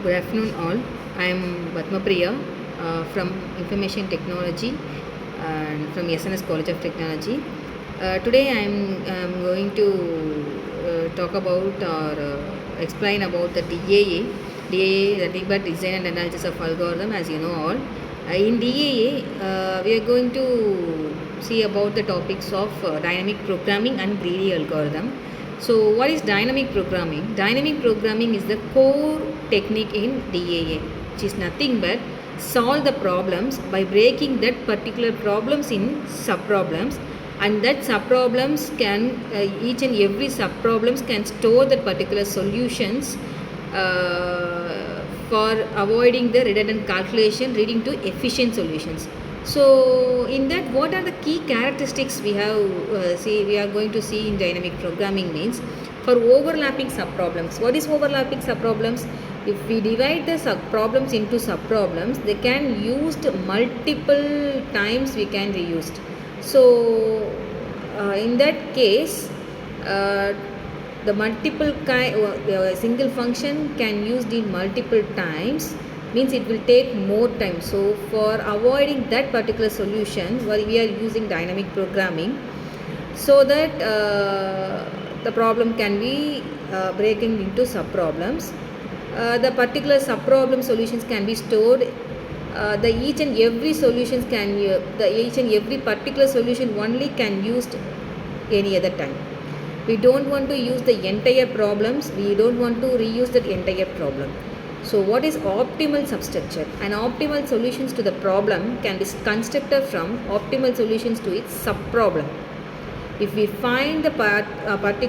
Good afternoon, all. I am Padma Priya from Information Technology and from SNS College of Technology. Today, I am going to talk about or explain about the DAA. DAA, the Debug Design and Analysis of Algorithm, as you know all. In DAA, we are going to see about the topics of dynamic programming and greedy algorithm. So, what is dynamic programming? Dynamic programming is the core technique in DAA, which is nothing but solve the problems by breaking that particular problems in subproblems, and that subproblems can each and every subproblems can store that particular solutions for avoiding the redundant calculation, leading to efficient solutions. So in that, what are the key characteristics we have we are going to see in dynamic programming means for overlapping subproblems. What is overlapping subproblems? If we divide the subproblems into subproblems, they can used multiple times. We can reused. So in that case, the multiple single function can used in multiple times, means it will take more time. So for avoiding that particular solution, we are using dynamic programming, so that the problem can be breaking into subproblems. The particular subproblem solutions can be stored. The each and every solutions can each and every particular solution only can used any other time. We don't want to use the entire problems. We don't want to reuse that entire problem. So what is optimal substructure? An optimal solutions to the problem can be constructed from optimal solutions to its subproblem. If we find the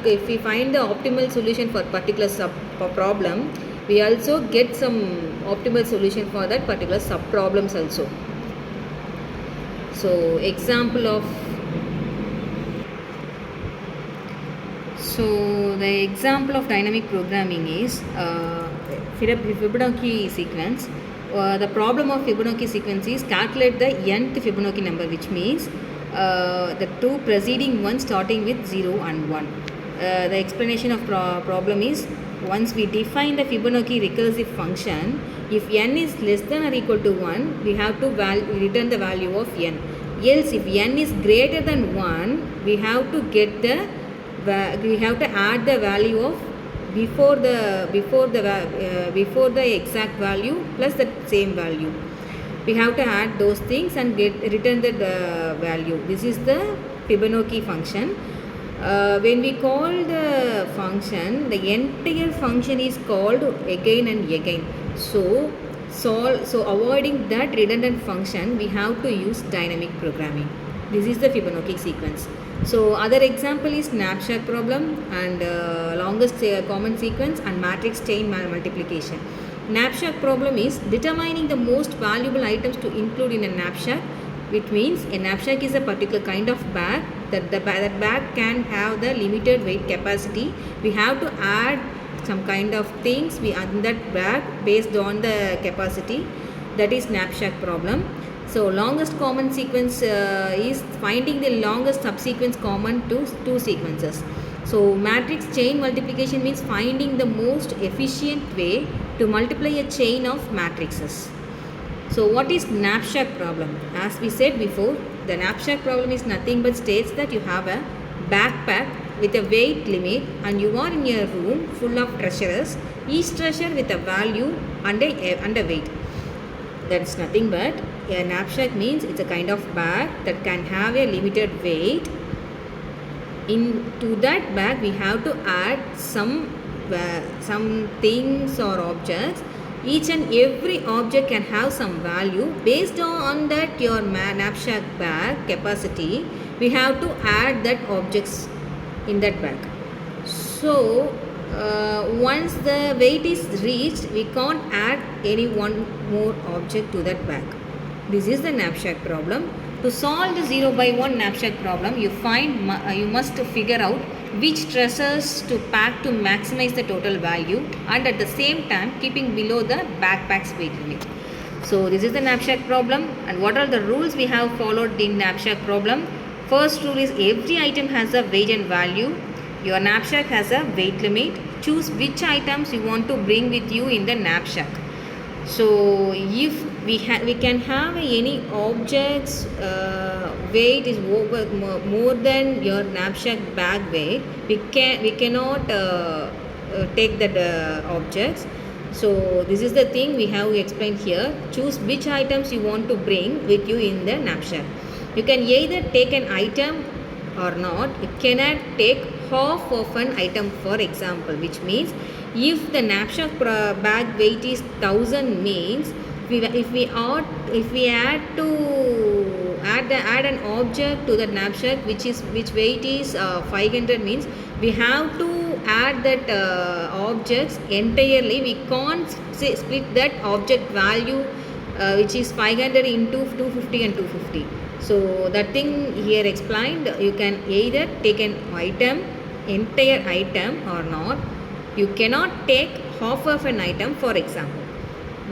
if we find the optimal solution for particular subproblem, we also get some optimal solution for that particular subproblems also. So the example of dynamic programming is Fibonacci sequence. The problem of Fibonacci sequence is calculate the nth Fibonacci number, which means the two preceding ones starting with 0 and 1. The explanation of problem is, once we define the Fibonacci recursive function, if n is less than or equal to 1, we have to return the value of n. Else, if n is greater than 1, we have to add the value of before the exact value plus the same value. We have to add those things and return the value. This is the Fibonacci function. When we call the function, the entire function is called again and again. So avoiding that redundant function, we have to use dynamic programming. This is the Fibonacci sequence. So other example is knapsack problem and longest common sequence and matrix chain multiplication. Knapsack problem is determining the most valuable items to include in a knapsack, which means a knapsack is a particular kind of bag that bag can have the limited weight capacity. We have to add some kind of things in that bag based on the capacity. That is knapsack problem. So longest common sequence is finding the longest subsequence common to two sequences. So matrix chain multiplication means finding the most efficient way to multiply a chain of matrices. So what is knapsack problem? As we said before, the knapsack problem is nothing but states that you have a backpack with a weight limit and you are in a room full of treasures, each treasure with a value and a weight. That's nothing but a knapsack means it's a kind of bag that can have a limited weight. Into that bag we have to add some things or objects. Each and every object can have some value. Based on that your knapsack bag capacity, we have to add that objects in that bag. So once the weight is reached, we can't add any one more object to that bag. This is the knapsack problem. To solve the 0 by 1 knapsack problem, you must figure out which treasures to pack to maximize the total value and at the same time keeping below the backpack's weight limit. So this is the knapsack problem, and what are the rules we have followed in knapsack problem? First rule is every item has a weight and value. Your knapsack has a weight limit. choose which items you want to bring with you in the knapsack. So if we can have any objects weight is over more than your knapsack bag weight, we cannot take that objects. So this is the thing we have explained here. Choose which items you want to bring with you in the knapsack. You can either take an item or not. You cannot take half of an item, for example, which means if the knapsack bag weight is 1000 means if we add an object to the knapsack which weight is 500 means we have to add that objects entirely. We can't split that object value which is 500 into 250 and 250. So that thing here explained. You can either take an entire item or not. You cannot take half of an item, for example.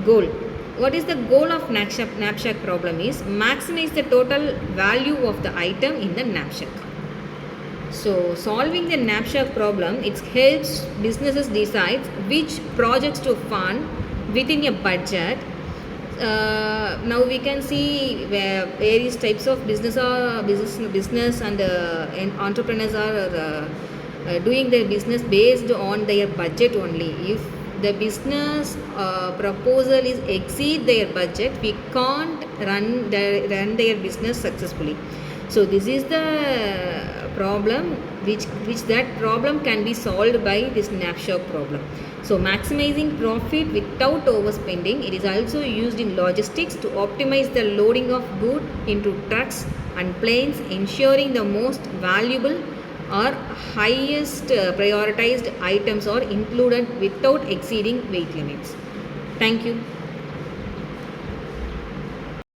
Goal. What is the goal of knapsack problem is maximize the total value of the item in the knapsack. So solving the knapsack problem, it helps businesses decide which projects to fund within a budget. Now we can see where various types of business and entrepreneurs are doing their business based on their budget only. If the business proposal is exceed their budget, we can't run their business successfully. So this is the problem which that problem can be solved by this knapsack problem. So maximizing profit without overspending. It is also used in logistics to optimize the loading of goods into trucks and planes, ensuring the most valuable or highest prioritized items are included without exceeding weight limits. Thank you.